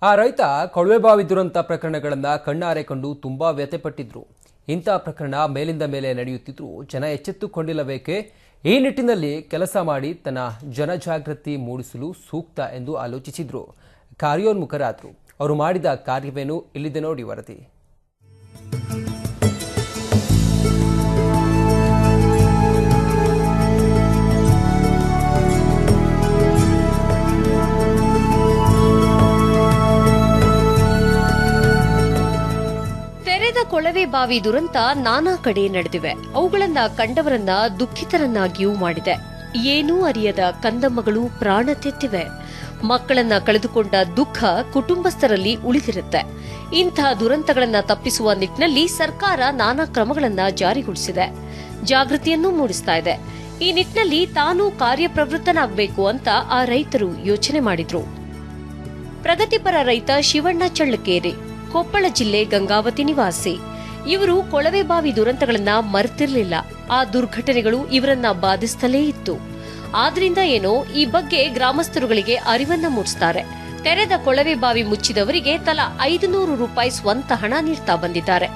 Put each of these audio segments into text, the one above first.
ಆ ರೈತ ಕೊಳವೆಬಾವಿ ದುರಂತ ಪ್ರಕರಣಗಳನ್ನು ಕಣ್ಣಾರೆ ಕಂಡು ತುಂಬಾ ವ್ಯಥೆಪಟ್ಟಿದ್ರು. ಇಂಥ ಪ್ರಕರಣ ಮೇಲಿಂದ ಮೇಲೆ ನಡೆಯುತ್ತಿದ್ರು ಜನ ಎಚ್ಚೆತ್ತುಕೊಂಡಿಲ್ಲಬೇಕೆ? ಈ ನಿಟ್ಟಿನಲ್ಲಿ ಕೆಲಸ ಮಾಡಿ ತನ್ನ ಜನಜಾಗೃತಿ ಮೂಡಿಸಲು ಸೂಕ್ತ ಎಂದು ಆಲೋಚಿಸಿದ್ರು. ಕಾರ್ಯೋನ್ಮುಖರಾದರು. ಅವರು ಮಾಡಿದ ಕಾರ್ಯವೇನು ಇಲ್ಲಿದೆ ನೋಡಿ ವರದಿ. ಕೊಳವೆ ಬಾವಿ ದುರಂತ ನಾನಾ ಕಡೆ ನಡೆದಿವೆ. ಅವುಗಳನ್ನ ಕಂಡವರನ್ನ ದುಃಖಿತರನ್ನಾಗಿಯೂ ಮಾಡಿದೆ. ಏನೂ ಅರಿಯದ ಕಂದಮ್ಮಗಳು ಪ್ರಾಣ ತೆತ್ತಿವೆ. ಮಕ್ಕಳನ್ನ ಕಳೆದುಕೊಂಡ ದುಃಖ ಕುಟುಂಬಸ್ಥರಲ್ಲಿ ಉಳಿದಿರುತ್ತೆ. ಇಂಥ ದುರಂತಗಳನ್ನ ತಪ್ಪಿಸುವ ನಿಟ್ಟಿನಲ್ಲಿ ಸರ್ಕಾರ ನಾನಾ ಕ್ರಮಗಳನ್ನ ಜಾರಿಗೊಳಿಸಿದೆ, ಜಾಗೃತಿಯನ್ನೂ ಮೂಡಿಸ್ತಾ ಇದೆ. ಈ ನಿಟ್ಟಿನಲ್ಲಿ ತಾನು ಕಾರ್ಯಪ್ರವೃತ್ತನಾಗಬೇಕು ಅಂತ ಆ ರೈತರು ಯೋಚನೆ ಮಾಡಿದ್ರು. ಪ್ರಗತಿಪರ ರೈತ ಶಿವಣ್ಣ ಚಳ್ಳಕೇರಿ, ಕೊಪ್ಪಳ ಜಿಲ್ಲೆ ಗಂಗಾವತಿ ನಿವಾಸಿ. ಇವರು ಕೊಳವೆ ಬಾವಿ ದುರಂತಗಳನ್ನ ಮರೆತಿರಲಿಲ್ಲ. ಆ ದುರ್ಘಟನೆಗಳು ಇವರನ್ನ ಬಾಧಿಸುತ್ತಲೇ ಇತ್ತು. ಆದ್ರಿಂದ ಏನೋ ಈ ಬಗ್ಗೆ ಗ್ರಾಮಸ್ಥರುಗಳಿಗೆ ಅರಿವನ್ನ ಮೂಡಿಸುತ್ತಾರೆ. ತೆರೆದ ಕೊಳವೆ ಬಾವಿ ಮುಚ್ಚಿದವರಿಗೆ ತಲಾ 500 ರೂಪಾಯಿ ಸ್ವಂತ ಹಣ ನೀಡ್ತಾ ಬಂದಿದ್ದಾರೆ.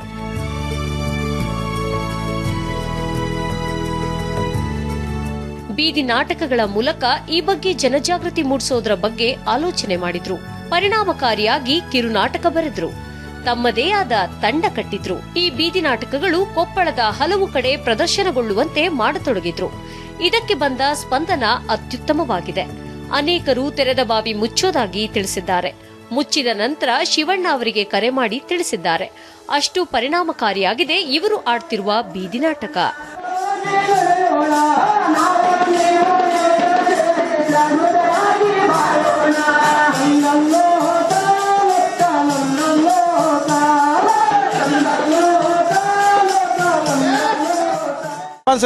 ಬೀದಿ ನಾಟಕಗಳ ಮೂಲಕ ಈ ಬಗ್ಗೆ ಜನಜಾಗೃತಿ ಮೂಡಿಸೋದ್ರ ಬಗ್ಗೆ ಆಲೋಚನೆ ಮಾಡಿದ್ರು. ಪರಿಣಾಮಕಾರಿಯಾಗಿ ಕಿರುನಾಟಕ ಬರೆದ್ರು. ತಮ್ಮದೇ ಆದ ತಂಡ ಕಟ್ಟಿದ್ರು. ಈ ಬೀದಿ ನಾಟಕಗಳು ಕೊಪ್ಪಳದ ಹಲವು ಕಡೆ ಪ್ರದರ್ಶನಗೊಳ್ಳುವಂತೆ ಮಾಡತೊಡಗಿದ್ರು. ಇದಕ್ಕೆ ಬಂದ ಸ್ಪಂದನ ಅತ್ಯುತ್ತಮವಾಗಿದೆ. ಅನೇಕರು ತೆರೆದ ಬಾವಿ ಮುಚ್ಚೋದಾಗಿ ತಿಳಿಸಿದ್ದಾರೆ. ಮುಚ್ಚಿದ ನಂತರ ಶಿವಣ್ಣ ಅವರಿಗೆ ಕರೆ ಮಾಡಿ ತಿಳಿಸಿದ್ದಾರೆ. ಅಷ್ಟು ಪರಿಣಾಮಕಾರಿಯಾಗಿದೆ ಇವರು ಆಡ್ತಿರುವ ಬೀದಿ ನಾಟಕ.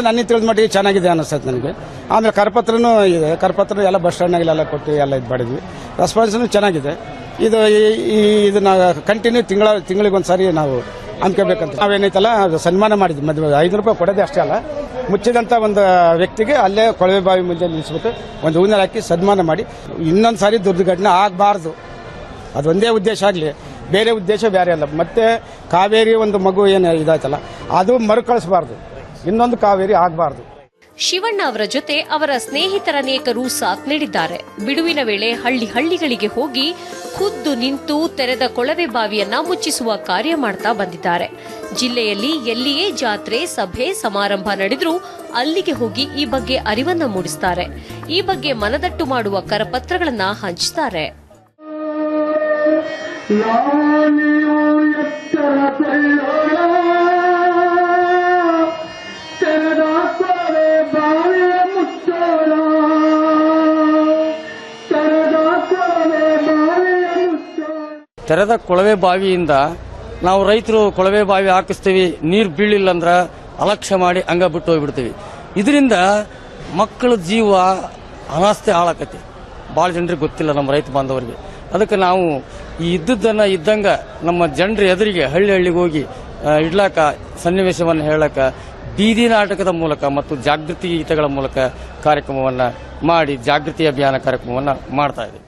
ನನ್ನ ತಿಳಿದ ಮಟ್ಟಿಗೆ ಚೆನ್ನಾಗಿದೆ ಅನಿಸ್ತದೆ ನನಗೆ. ಆಮೇಲೆ ಕರಪತ್ರನೂ ಇದೆ. ಕರಪತ್ರ ಎಲ್ಲ ಬಸ್ ಸ್ಟ್ಯಾಂಡ್ನಾಗೆಲ್ಲ ಕೊಟ್ಟು ಎಲ್ಲ ಇದು ಮಾಡಿದ್ವಿ. ರೆಸ್ಪಾನ್ಸ್ನು ಚೆನ್ನಾಗಿದೆ. ಇದನ್ನ ಕಂಟಿನ್ಯೂ ತಿಂಗಳಿಗೊಂದ್ಸಾರಿ ನಾವು ಹಮ್ಕೋಬೇಕಂತ ನಾವೇನೈತಲ್ಲ ಸನ್ಮಾನ ಮಾಡಿದ್ವಿ. ಮದುವೆ 5 ರೂಪಾಯಿ ಕೊಡೋದೇ ಅಷ್ಟೇ ಅಲ್ಲ, ಮುಚ್ಚಿದಂಥ ಒಂದು ವ್ಯಕ್ತಿಗೆ ಅಲ್ಲೇ ಕೊಳವೆ ಬಾವಿ ಮುಂದೆ ನಿಲ್ಲಿಸ್ಬಿಟ್ಟು ಒಂದು ಹೂವಿನ ಹಾಕಿ ಸನ್ಮಾನ ಮಾಡಿ ಇನ್ನೊಂದು ಸಾರಿ ದುರ್ಘಟನೆ ಆಗಬಾರ್ದು, ಅದೊಂದೇ ಉದ್ದೇಶ ಆಗಲಿ, ಬೇರೆ ಉದ್ದೇಶ ಬೇರೆ ಅಲ್ಲ. ಮತ್ತೆ ಕಾವೇರಿ ಒಂದು ಮಗು ಏನು ಇದಾಯ್ತಲ್ಲ ಅದು ಮರುಕಳಿಸಬಾರ್ದು, ಇನ್ನೊಂದು ಕಾವೇರಿ ಆಗಬಾರ್ದು. ಶಿವಣ್ಣ ಅವರ ಜೊತೆ ಅವರ ಸ್ನೇಹಿತರನೇಕರು ಸಾಥ್ ನೀಡಿದ್ದಾರೆ. ಬಿಡುವಿನ ವೇಳೆ ಹಳ್ಳಿಗಳಿಗೆ ಹೋಗಿ ಖುದ್ದು ನಿಂತು ತೆರೆದ ಕೊಳವೆ ಬಾವಿಯನ್ನ ಮುಚ್ಚಿಸುವ ಕಾರ್ಯ ಮಾಡ್ತಾ ಬಂದಿದ್ದಾರೆ. ಜಿಲ್ಲೆಯಲ್ಲಿ ಎಲ್ಲಿಯೇ ಜಾತ್ರೆ, ಸಭೆ, ಸಮಾರಂಭ ನಡೆದರೂ ಅಲ್ಲಿಗೆ ಹೋಗಿ ಈ ಬಗ್ಗೆ ಅರಿವನ್ನ ಮೂಡಿಸುತ್ತಾರೆ. ಈ ಬಗ್ಗೆ ಮನದಟ್ಟು ಮಾಡುವ ಕರಪತ್ರಗಳನ್ನ ಹಂಚುತ್ತಾರೆ. ತೆರೆದ ಕೊಳವೆ ಬಾವಿಯಿಂದ ನಾವು ರೈತರು ಕೊಳವೆ ಬಾವಿ ಹಾಕಿಸ್ತೀವಿ, ನೀರು ಬೀಳಿಲ್ಲ ಅಂದ್ರೆ ಅಲಕ್ಷ್ಯ ಮಾಡಿ ಹಂಗ ಬಿಟ್ಟು ಹೋಗ್ಬಿಡ್ತೀವಿ. ಇದರಿಂದ ಮಕ್ಕಳ ಜೀವ ಅನಾಸ್ತಿ ಹಾಳಾಕತಿ. ಭಾಳ ಜನರಿಗೆ ಗೊತ್ತಿಲ್ಲ, ನಮ್ಮ ರೈತ ಬಾಂಧವರಿಗೆ. ಅದಕ್ಕೆ ನಾವು ಈ ಇದ್ದದ್ದನ್ನ ಇದ್ದಂಗ ನಮ್ಮ ಜನರ ಎದುರಿಗೆ ಹಳ್ಳಿಗೆ ಹೋಗಿ ಇಡ್ಲಾಕ, ಸನ್ನಿವೇಶವನ್ನು ಹೇಳಕ ಬೀದಿ ನಾಟಕದ ಮೂಲಕ ಮತ್ತು ಜಾಗೃತಿ ಗೀತೆಗಳ ಮೂಲಕ ಕಾರ್ಯಕ್ರಮವನ್ನ ಮಾಡಿ ಜಾಗೃತಿ ಅಭಿಯಾನ ಕಾರ್ಯಕ್ರಮವನ್ನ ಮಾಡ್ತಾ ಇದ್ದೀವಿ.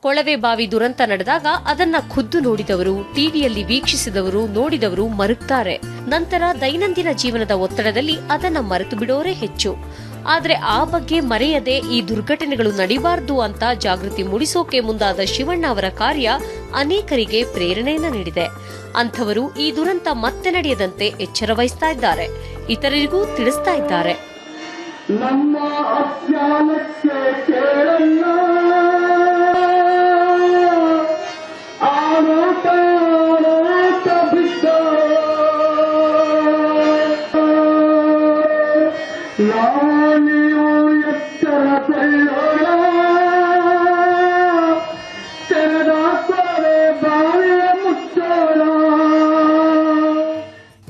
ಕೊಳವೆ ಬಾವಿ ದುರಂತ ನಡೆದಾಗ ಅದನ್ನ ಖುದ್ದು ನೋಡಿದವರು, ಟಿವಿಯಲ್ಲಿ ವೀಕ್ಷಿಸಿದವರು, ನೋಡಿದವರು ಮರುಗ್ತಾರೆ. ನಂತರ ದೈನಂದಿನ ಜೀವನದ ಒತ್ತಡದಲ್ಲಿ ಅದನ್ನ ಮರೆತು ಬಿಡೋರೇ ಹೆಚ್ಚು. ಆದ್ರೆ ಆ ಬಗ್ಗೆ ಮರೆಯದೆ ಈ ದುರ್ಘಟನೆಗಳು ನಡೀಬಾರದು ಅಂತ ಜಾಗೃತಿ ಮೂಡಿಸೋಕೆ ಮುಂದಾದ ಶಿವಣ್ಣ ಅವರ ಕಾರ್ಯ ಅನೇಕರಿಗೆ ಪ್ರೇರಣೆಯನ್ನ ನೀಡಿದೆ. ಅಂಥವರು ಈ ದುರಂತ ಮತ್ತೆ ನಡೆಯದಂತೆ ಎಚ್ಚರ ವಹಿಸ್ತಾ ಇದ್ದಾರೆ, ಇತರರಿಗೂ ತಿಳಿಸ್ತಾ ಇದ್ದಾರೆ.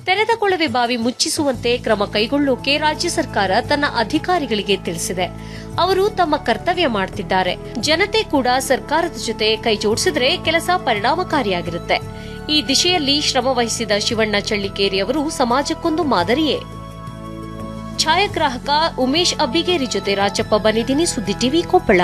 ತೆರೆದ ಕೊಳವೆ ಬಾವಿ ಮುಚ್ಚಿಸುವಂತೆ ಕ್ರಮ ಕೈಗೊಳ್ಳೋಕೆ ರಾಜ್ಯ ಸರ್ಕಾರ ತನ್ನ ಅಧಿಕಾರಿಗಳಿಗೆ ತಿಳಿಸಿದೆ. ಅವರು ತಮ್ಮ ಕರ್ತವ್ಯ ಮಾಡ್ತಿದ್ದಾರೆ. ಜನತೆ ಕೂಡ ಸರ್ಕಾರದ ಜೊತೆ ಕೈ ಜೋಡಿಸಿದ್ರೆ ಕೆಲಸ ಪರಿಣಾಮಕಾರಿಯಾಗಿರುತ್ತೆ. ಈ ದಿಶೆಯಲ್ಲಿ ಶ್ರಮ ವಹಿಸಿದ ಶಿವಣ್ಣ ಚಳ್ಳಕೇರಿ ಅವರು ಸಮಾಜಕ್ಕೊಂದು ಮಾದರಿಯೇ. ಛಾಯಾಗ್ರಾಹಕ ಉಮೇಶ್ ಅಬ್ಬಿಗೇರಿ ಜೊತೆ ರಾಜಪ್ಪ ಬನಿದಿನಿ, ಸುದ್ದಿ ಟಿವಿ, ಕೊಪ್ಪಳ.